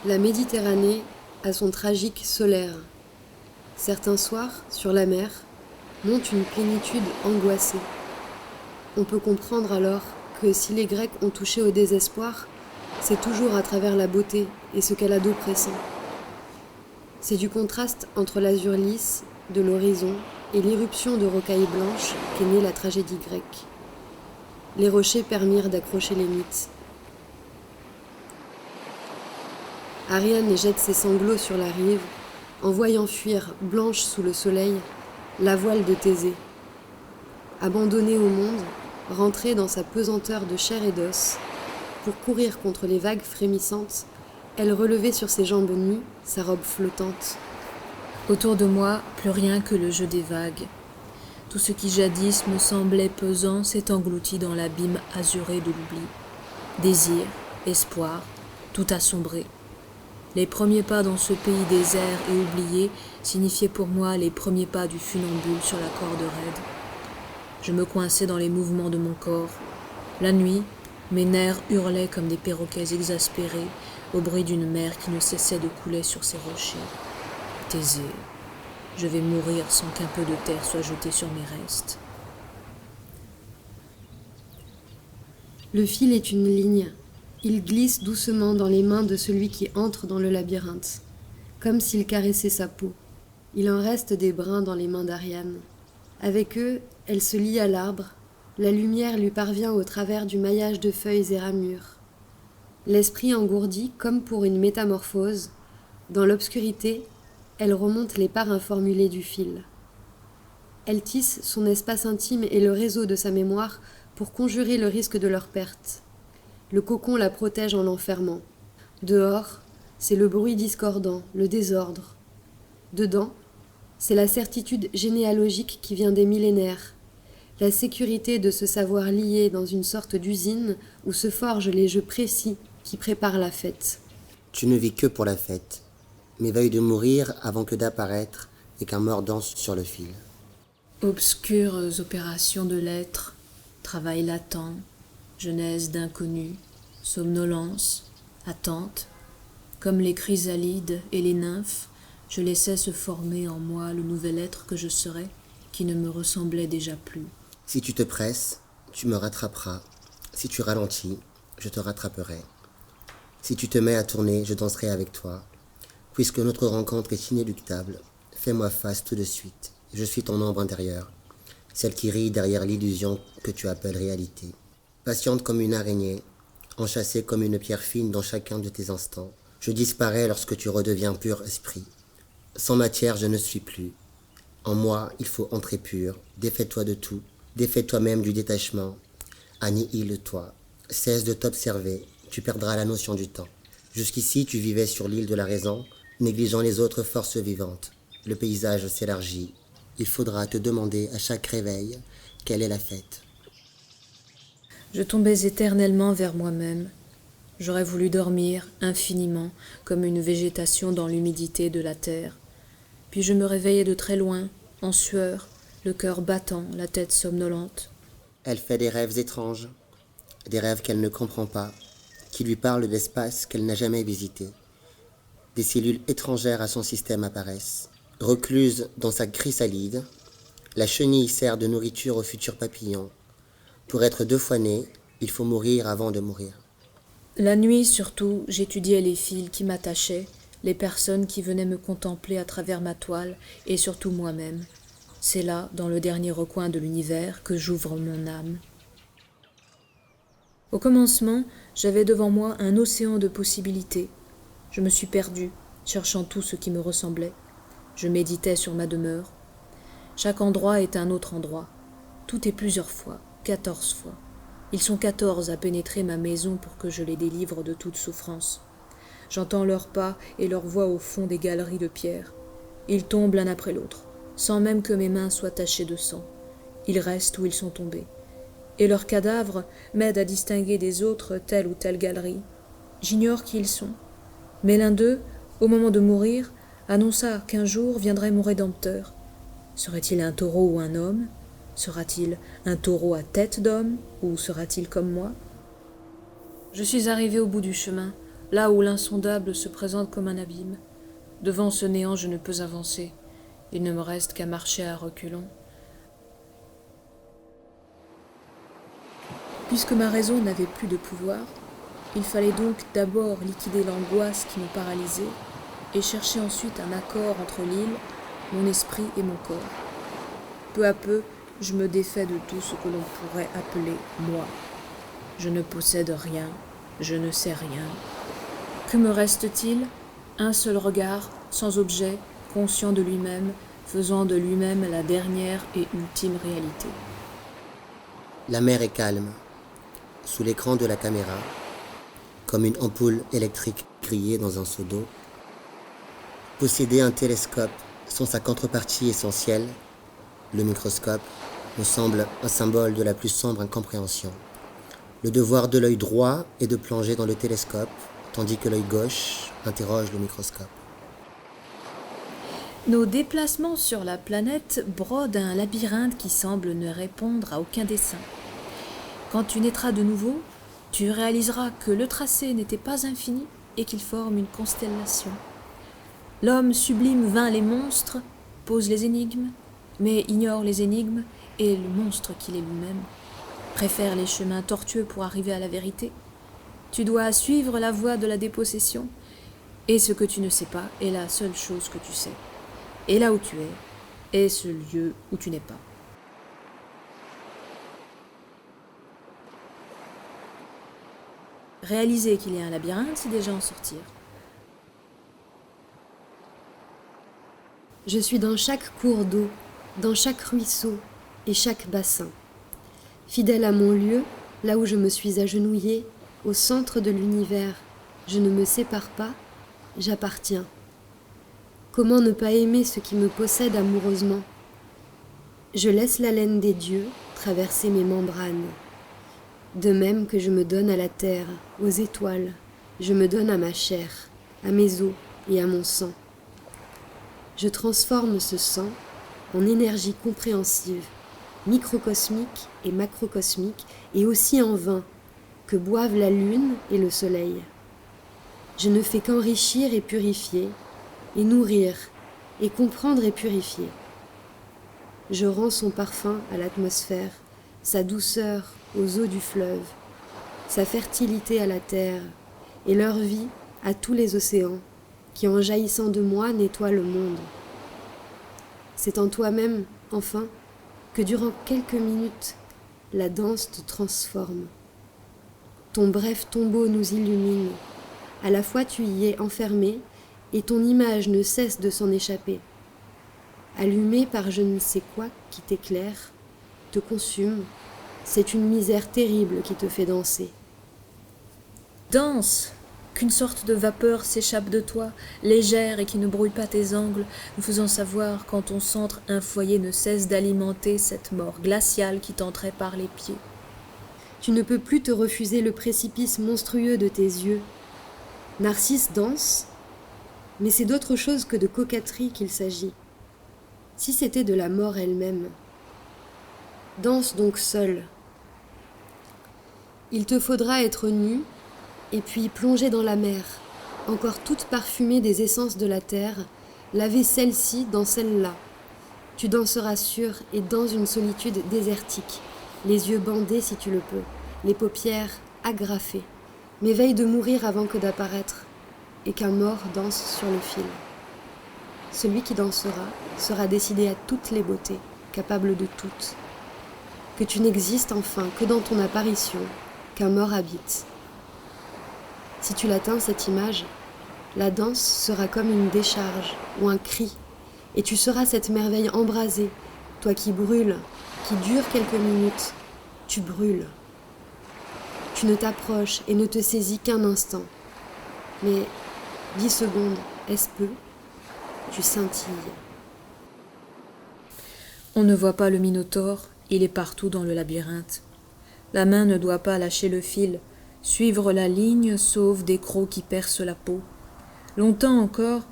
La Méditerranée a son tragique solaire. Certains soirs, sur la mer, monte une plénitude angoissée. On peut comprendre alors que si les Grecs ont touché au désespoir, c'est toujours à travers la beauté et ce qu'elle a d'oppressant. C'est du contraste entre l'azur lisse de l'horizon et l'irruption de rocailles blanches qu'est née la tragédie grecque. Les rochers permirent d'accrocher les mythes. Ariane jette ses sanglots sur la rive, en voyant fuir, blanche sous le soleil, la voile de Thésée. Abandonnée au monde, rentrée dans sa pesanteur de chair et d'os, pour courir contre les vagues frémissantes, elle relevait sur ses jambes nues sa robe flottante. Autour de moi, plus rien que le jeu des vagues. Tout ce qui jadis me semblait pesant s'est englouti dans l'abîme azuré de l'oubli. Désir, espoir, tout a sombré. Les premiers pas dans ce pays désert et oublié signifiaient pour moi les premiers pas du funambule sur la corde raide. Je me coinçais dans les mouvements de mon corps. La nuit, mes nerfs hurlaient comme des perroquets exaspérés au bruit d'une mer qui ne cessait de couler sur ses rochers. Thésée, je vais mourir sans qu'un peu de terre soit jetée sur mes restes. Le fil est une ligne. Il glisse doucement dans les mains de celui qui entre dans le labyrinthe, comme s'il caressait sa peau. Il en reste des brins dans les mains d'Ariane. Avec eux, elle se lie à l'arbre. La lumière lui parvient au travers du maillage de feuilles et ramures. L'esprit engourdi comme pour une métamorphose. Dans l'obscurité, elle remonte les parts informulées du fil. Elle tisse son espace intime et le réseau de sa mémoire pour conjurer le risque de leur perte. Le cocon la protège en l'enfermant. Dehors, c'est le bruit discordant, le désordre. Dedans, c'est la certitude généalogique qui vient des millénaires, la sécurité de se savoir lié dans une sorte d'usine où se forgent les jeux précis qui préparent la fête. Tu ne vis que pour la fête, mais veille de mourir avant que d'apparaître et qu'un mort danse sur le fil. Obscures opérations de l'être, travail latent, genèse d'inconnu, somnolence, attente, comme les chrysalides et les nymphes, je laissais se former en moi le nouvel être que je serais, qui ne me ressemblait déjà plus. Si tu te presses, tu me rattraperas. Si tu ralentis, je te rattraperai. Si tu te mets à tourner, je danserai avec toi. Puisque notre rencontre est inéluctable, fais-moi face tout de suite. Je suis ton ombre intérieure, celle qui rit derrière l'illusion que tu appelles réalité. Patiente comme une araignée, enchâssée comme une pierre fine dans chacun de tes instants, je disparais lorsque tu redeviens pur esprit. Sans matière, je ne suis plus. En moi, il faut entrer pur. Défais-toi de tout. Défais toi-même du détachement. Annihile-toi. Cesse de t'observer. Tu perdras la notion du temps. Jusqu'ici, tu vivais sur l'île de la raison, négligeant les autres forces vivantes. Le paysage s'élargit. Il faudra te demander à chaque réveil quelle est la fête. Je tombais éternellement vers moi-même. J'aurais voulu dormir infiniment, comme une végétation dans l'humidité de la terre. Puis je me réveillais de très loin, en sueur, le cœur battant, la tête somnolente. Elle fait des rêves étranges, des rêves qu'elle ne comprend pas, qui lui parlent d'espaces qu'elle n'a jamais visités. Des cellules étrangères à son système apparaissent. Recluse dans sa chrysalide, la chenille sert de nourriture aux futurs papillons. Pour être 2 fois né, il faut mourir avant de mourir. La nuit, surtout, j'étudiais les fils qui m'attachaient, les personnes qui venaient me contempler à travers ma toile, et surtout moi-même. C'est là, dans le dernier recoin de l'univers, que j'ouvre mon âme. Au commencement, j'avais devant moi un océan de possibilités. Je me suis perdue, cherchant tout ce qui me ressemblait. Je méditais sur ma demeure. Chaque endroit est un autre endroit. Tout est plusieurs fois, 14 fois. Ils sont 14 à pénétrer ma maison pour que je les délivre de toute souffrance. J'entends leurs pas et leurs voix au fond des galeries de pierre. Ils tombent l'un après l'autre, sans même que mes mains soient tachées de sang. Ils restent où ils sont tombés. Et leurs cadavres m'aident à distinguer des autres telle ou telle galerie. J'ignore qui ils sont. Mais l'un d'eux, au moment de mourir, annonça qu'un jour viendrait mon Rédempteur. Serait-il un taureau ou un homme ? Sera-t-il un taureau à tête d'homme ou sera-t-il comme moi ? Je suis arrivée au bout du chemin, là où l'insondable se présente comme un abîme. Devant ce néant, je ne peux avancer. Il ne me reste qu'à marcher à reculons. Puisque ma raison n'avait plus de pouvoir, il fallait donc d'abord liquider l'angoisse qui me paralysait et chercher ensuite un accord entre l'île, mon esprit et mon corps. Peu à peu, je me défais de tout ce que l'on pourrait appeler moi. Je ne possède rien, je ne sais rien. Que me reste-t-il? Un seul regard, sans objet, conscient de lui-même, faisant de lui-même la dernière et ultime réalité. La mer est calme. Sous l'écran de la caméra, comme une ampoule électrique grillée dans un seau d'eau. Posséder un télescope sans sa contrepartie essentielle, le microscope, me semble un symbole de la plus sombre incompréhension. Le devoir de l'œil droit est de plonger dans le télescope, tandis que l'œil gauche interroge le microscope. Nos déplacements sur la planète brodent un labyrinthe qui semble ne répondre à aucun dessein. Quand tu naîtras de nouveau, tu réaliseras que le tracé n'était pas infini et qu'il forme une constellation. L'homme sublime vainc les monstres, pose les énigmes, mais ignore les énigmes et le monstre qu'il est lui-même. Préfère les chemins tortueux pour arriver à la vérité. Tu dois suivre la voie de la dépossession, et ce que tu ne sais pas est la seule chose que tu sais. Et là où tu es ce lieu où tu n'es pas. Réaliser qu'il y a un labyrinthe, c'est déjà en sortir. Je suis dans chaque cours d'eau, dans chaque ruisseau et chaque bassin. Fidèle à mon lieu, là où je me suis agenouillée, au centre de l'univers, je ne me sépare pas, j'appartiens. Comment ne pas aimer ce qui me possède amoureusement? Je laisse l'haleine des dieux traverser mes membranes. De même que je me donne à la terre, aux étoiles, je me donne à ma chair, à mes os et à mon sang. Je transforme ce sang en énergie compréhensive, microcosmique et macrocosmique, et aussi en vin, que boivent la lune et le soleil. Je ne fais qu'enrichir et purifier, et nourrir, et comprendre et purifier. Je rends son parfum à l'atmosphère, sa douceur aux eaux du fleuve, sa fertilité à la terre, et leur vie à tous les océans, qui en jaillissant de moi nettoient le monde. C'est en toi-même, enfin, que durant quelques minutes, la danse te transforme. Ton bref tombeau nous illumine, à la fois tu y es enfermé, et ton image ne cesse de s'en échapper. Allumée par je ne sais quoi qui t'éclaire, te consume, c'est une misère terrible qui te fait danser. Danse! Qu'une sorte de vapeur s'échappe de toi, légère et qui ne brouille pas tes angles, nous faisant savoir qu'en ton centre un foyer ne cesse d'alimenter cette mort glaciale qui t'entrait par les pieds. Tu ne peux plus te refuser le précipice monstrueux de tes yeux. Narcisse danse, mais c'est d'autre chose que de coquetterie qu'il s'agit. Si c'était de la mort elle-même. Danse donc seul. Il te faudra être nu, et puis plonger dans la mer, encore toute parfumée des essences de la terre, laver celle-ci dans celle-là. Tu danseras sûr et dans une solitude désertique, les yeux bandés si tu le peux, les paupières agrafées, mais veille de mourir avant que d'apparaître, et qu'un mort danse sur le fil. Celui qui dansera sera décidé à toutes les beautés, capable de toutes. Que tu n'existes enfin que dans ton apparition, qu'un mort habite. Si tu l'atteins, cette image, la danse sera comme une décharge ou un cri, et tu seras cette merveille embrasée, toi qui brûles, qui dure quelques minutes, tu brûles. Tu ne t'approches et ne te saisis qu'un instant, mais 10 secondes, est-ce peu? Tu scintilles. On ne voit pas le Minotaure, il est partout dans le labyrinthe. La main ne doit pas lâcher le fil, suivre la ligne sauve des crocs qui percent la peau. Longtemps encore,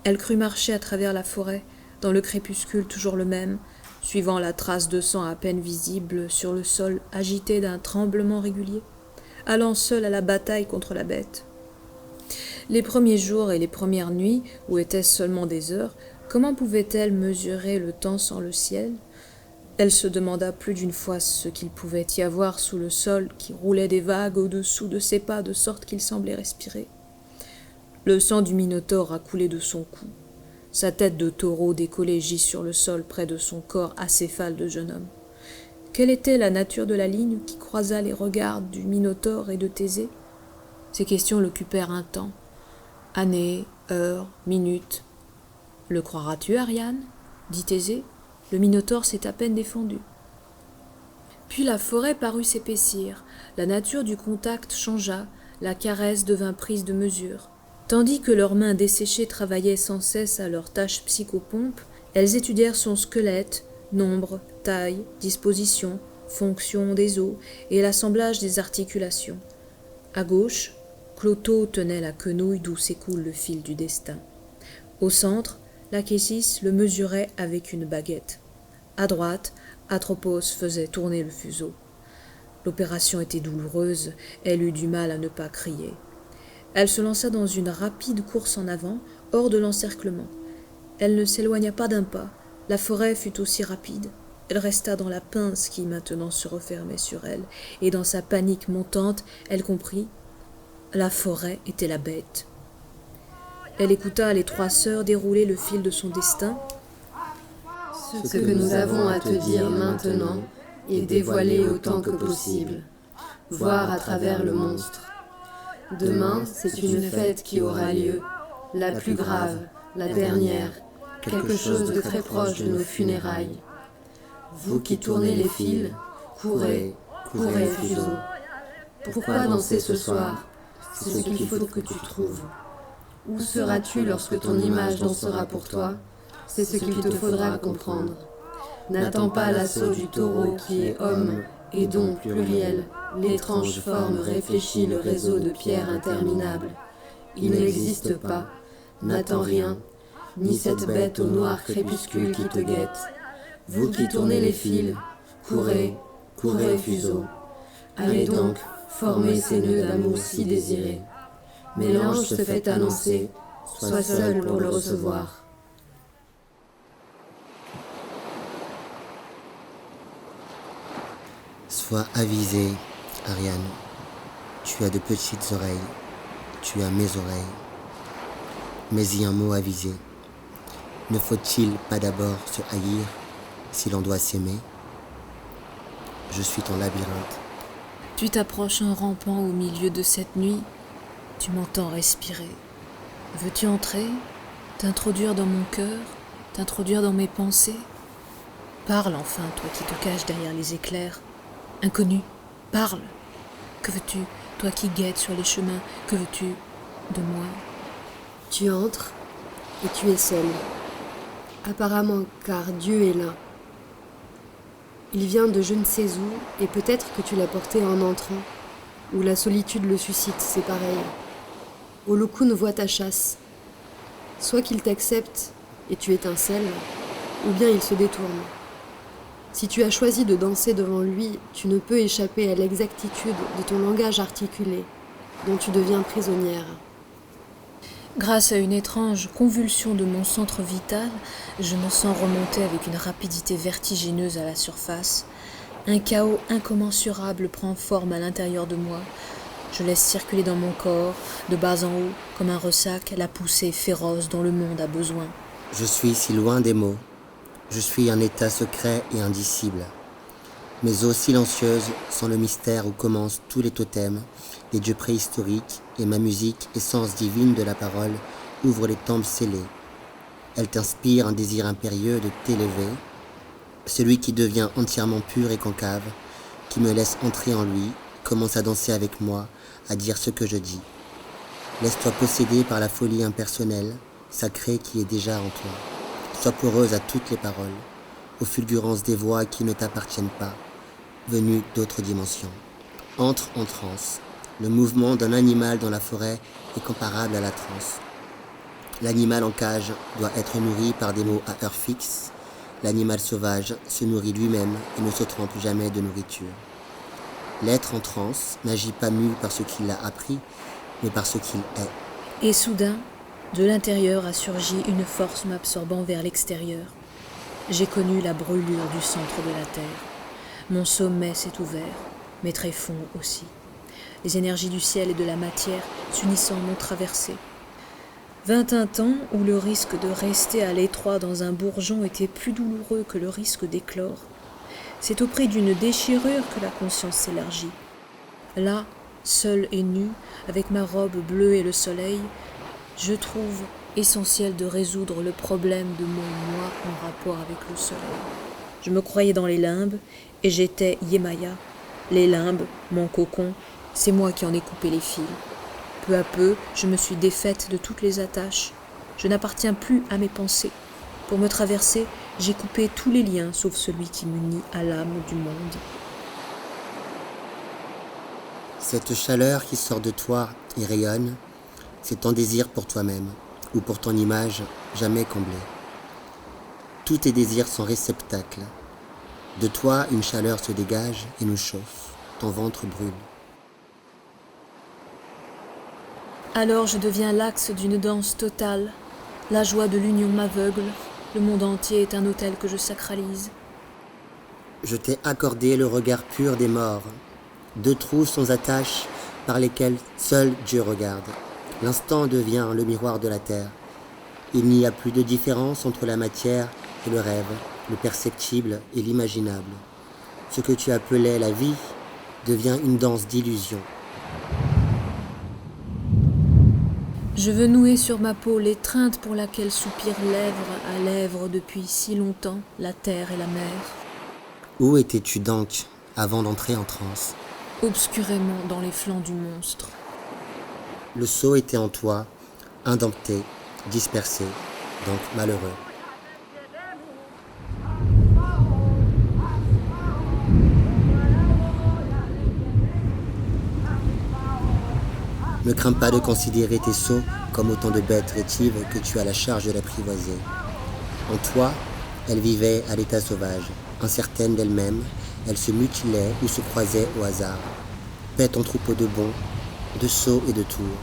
elle crut marcher à travers la forêt, dans le crépuscule toujours le même, suivant la trace de sang à peine visible sur le sol agité d'un tremblement régulier, allant seule à la bataille contre la bête. Les premiers jours et les premières nuits, où étaient-ce seulement des heures, comment pouvait-elle mesurer le temps sans le ciel? Elle se demanda plus d'une fois ce qu'il pouvait y avoir sous le sol qui roulait des vagues au-dessous de ses pas de sorte qu'il semblait respirer. Le sang du Minotaure a coulé de son cou. Sa tête de taureau décollait gît sur le sol près de son corps acéphale de jeune homme. Quelle était la nature de la ligne qui croisa les regards du Minotaure et de Thésée? Ces questions l'occupèrent un temps. Années, heures, minutes. « Le croiras-tu, Ariane » dit Thésée. Le Minotaure s'est à peine défendu. Puis la forêt parut s'épaissir, la nature du contact changea, la caresse devint prise de mesure. Tandis que leurs mains desséchées travaillaient sans cesse à leurs tâches psychopompes, elles étudièrent son squelette, nombre, taille, disposition, fonction des os et l'assemblage des articulations. À gauche, Clotho tenait la quenouille d'où s'écoule le fil du destin. Au centre, Lachésis le mesurait avec une baguette. À droite, Atropos faisait tourner le fuseau. L'opération était douloureuse, elle eut du mal à ne pas crier. Elle se lança dans une rapide course en avant, hors de l'encerclement. Elle ne s'éloigna pas d'un pas, la forêt fut aussi rapide. Elle resta dans la pince qui maintenant se refermait sur elle, et dans sa panique montante, elle comprit. La forêt était la bête. Elle écouta les trois sœurs dérouler le fil de son destin. Ce que nous avons à te dire maintenant est dévoiler autant que possible, voir à travers le monstre. Demain, c'est une fête qui aura lieu, la plus grave, la dernière, quelque chose de très proche de nos funérailles. Vous qui tournez les fils, courez, courez, fuseaux. Pourquoi danser ce soir? C'est ce qu'il faut que tu trouves. Où seras-tu lorsque ton image dansera pour toi? C'est ce qu'il te faudra comprendre. N'attends pas l'assaut du taureau qui est homme et don pluriel, l'étrange forme réfléchit le réseau de pierres interminables. Il n'existe pas, n'attends rien, ni cette bête au noir crépuscule qui te guette. Vous qui tournez les fils, courez, courez, fuseaux. Allez donc, formez ces nœuds d'amour si désirés. Mais l'ange se fait annoncer, sois seul pour le recevoir. Sois avisée, Ariane. Tu as de petites oreilles, tu as mes oreilles. Mais y a un mot avisé. Ne faut-il pas d'abord se haïr si l'on doit s'aimer? Je suis ton labyrinthe. Tu t'approches en rampant au milieu de cette nuit. Tu m'entends respirer. Veux-tu entrer, t'introduire dans mon cœur, t'introduire dans mes pensées? Parle enfin, toi qui te caches derrière les éclairs. Inconnu, parle. Que veux-tu, toi qui guettes sur les chemins? Que veux-tu de moi? Tu entres et tu es seul. Apparemment, car Dieu est là. Il vient de je ne sais où, et peut-être que tu l'as porté en entrant, ou la solitude le suscite, c'est pareil. Olokun voit ta chasse. Soit qu'il t'accepte et tu étincelles, ou bien il se détourne. Si tu as choisi de danser devant lui, tu ne peux échapper à l'exactitude de ton langage articulé, dont tu deviens prisonnière. Grâce à une étrange convulsion de mon centre vital, je me sens remonter avec une rapidité vertigineuse à la surface. Un chaos incommensurable prend forme à l'intérieur de moi. Je laisse circuler dans mon corps, de bas en haut, comme un ressac, la poussée féroce dont le monde a besoin. Je suis si loin des mots. Je suis un état secret et indicible. Mes eaux silencieuses sont le mystère où commencent tous les totems, les dieux préhistoriques, et ma musique, essence divine de la parole, ouvre les tempes scellées. Elle t'inspire un désir impérieux de t'élever, celui qui devient entièrement pur et concave, qui me laisse entrer en lui, commence à danser avec moi, à dire ce que je dis. Laisse-toi posséder par la folie impersonnelle, sacrée qui est déjà en toi. Sois poreuse à toutes les paroles, aux fulgurances des voix qui ne t'appartiennent pas, venues d'autres dimensions. Entre en transe. Le mouvement d'un animal dans la forêt est comparable à la transe. L'animal en cage doit être nourri par des mots à heure fixe. L'animal sauvage se nourrit lui-même et ne se trompe jamais de nourriture. L'être en transe n'agit pas mu par ce qu'il a appris, mais par ce qu'il est. Et soudain, de l'intérieur a surgi une force m'absorbant vers l'extérieur. J'ai connu la brûlure du centre de la Terre. Mon sommet s'est ouvert, mes tréfonds aussi. Les énergies du ciel et de la matière s'unissant m'ont traversé. Vint un temps où le risque de rester à l'étroit dans un bourgeon était plus douloureux que le risque d'éclore. C'est auprès d'une déchirure que la conscience s'élargit. Là, seule et nue, avec ma robe bleue et le soleil, je trouve essentiel de résoudre le problème de mon moi en rapport avec le soleil. Je me croyais dans les limbes et j'étais Yemaya. Les limbes, mon cocon, c'est moi qui en ai coupé les fils. Peu à peu, je me suis défaite de toutes les attaches. Je n'appartiens plus à mes pensées. Pour me traverser, j'ai coupé tous les liens sauf celui qui m'unit à l'âme du monde. Cette chaleur qui sort de toi et rayonne, c'est ton désir pour toi-même ou pour ton image jamais comblée. Tous tes désirs sont réceptacles. De toi, une chaleur se dégage et nous chauffe. Ton ventre brûle. Alors je deviens l'axe d'une danse totale. La joie de l'union m'aveugle. Le monde entier est un autel que je sacralise. Je t'ai accordé le regard pur des morts, deux trous sans attache par lesquels seul Dieu regarde. L'instant devient le miroir de la terre. Il n'y a plus de différence entre la matière et le rêve, le perceptible et l'imaginable. Ce que tu appelais la vie devient une danse d'illusions. Je veux nouer sur ma peau l'étreinte pour laquelle soupirent lèvre à lèvre depuis si longtemps la terre et la mer. Où étais-tu donc avant d'entrer en transe? Obscurément dans les flancs du monstre. Le sceau était en toi, indompté, dispersé, donc malheureux. Ne crains pas de considérer tes sceaux comme autant de bêtes rétives que tu as la charge de l'apprivoiser. En toi, elle vivait à l'état sauvage, incertaine d'elle-même, elle se mutilait ou se croisait au hasard. Paix ton troupeau de bons, de sots et de tours.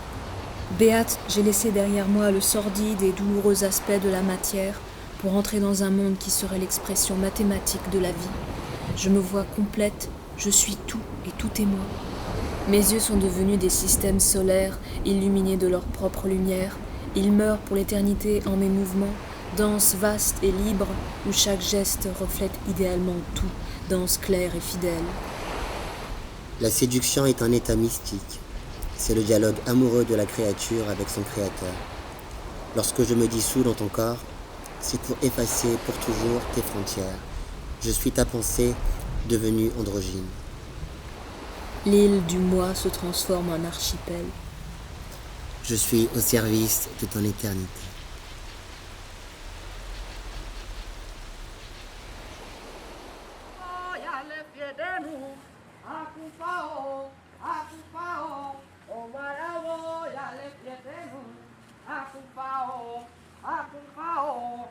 Béate, j'ai laissé derrière moi le sordide et douloureux aspect de la matière pour entrer dans un monde qui serait l'expression mathématique de la vie. Je me vois complète, je suis tout et tout est moi. Mes yeux sont devenus des systèmes solaires illuminés de leur propre lumière. Ils meurent pour l'éternité en mes mouvements, danse vaste et libre où chaque geste reflète idéalement tout, danse claire et fidèle. La séduction est un état mystique. C'est le dialogue amoureux de la créature avec son créateur. Lorsque je me dissous dans ton corps, c'est pour effacer pour toujours tes frontières. Je suis ta pensée devenue androgyne. L'île du moi se transforme en archipel. Je suis au service de ton éternité. Akupao,